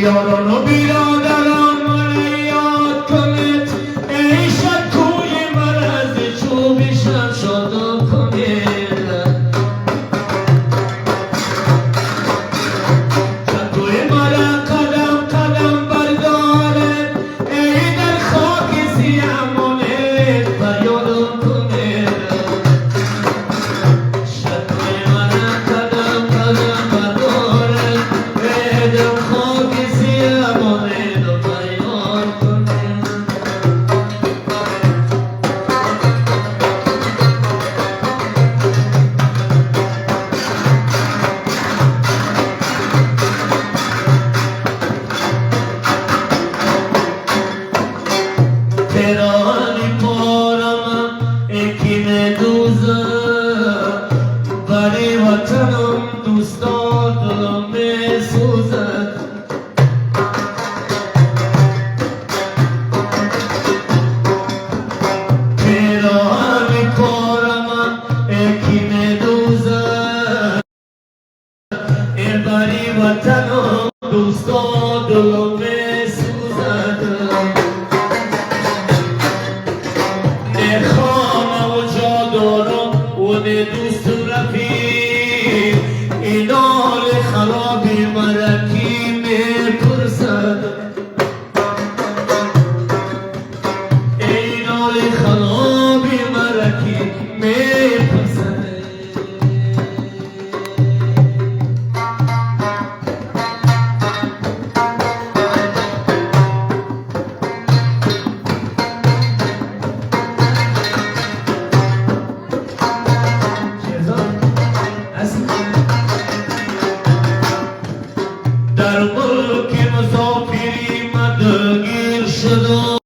یاران و بیرادران من یاد کنید ای شکوی مرز چوبیشم شادا کنید شکوی مرا قدم قدم بردارد ای در خاک سیامونید فریادم کنید شکوی مرا قدم قدم بردارد ای در خاک سیامونید فریاد کنید تهرانی پارم اکین دوزه بری وطنم دوستان دلم می سوزد تهرانی پارم اکین دوزه بری وطنم دوستان دلم می سوزد خانه و جادارم و دوست و رفیق این حال خرابی مرا کی میپرسد این حال خرابی مرا کی میپرسد در ملک مسافری مدگیر شدم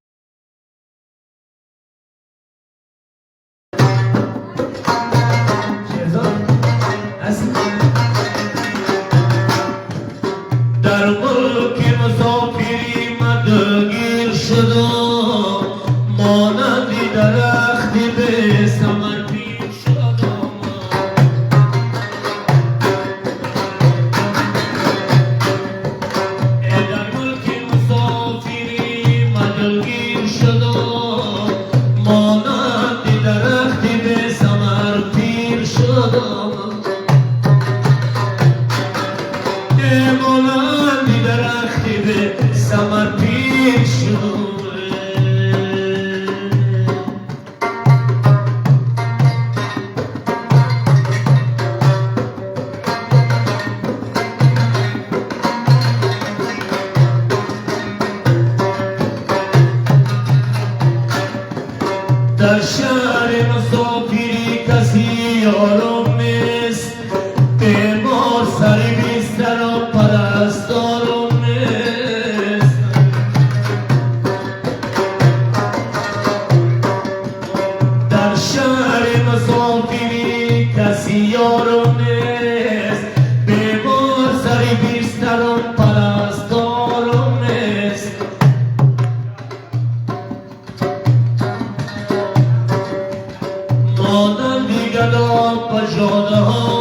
در ملک مسافری مدگیر شدم مانندی درختی به ثمر پیر شدم در ملک مسافری مدگیر شدم مانندی درختی به ثمر پیر شدم مانندی درختی به ثمر پیر شدم در شهر مسافری کسی یارم نیست بیمار سر بیسترم پرستارم نیست در شهر مسافری کسی یارم نیست بیمار سر بیسترم پرستارم نیست مانندی گدا پژاده ها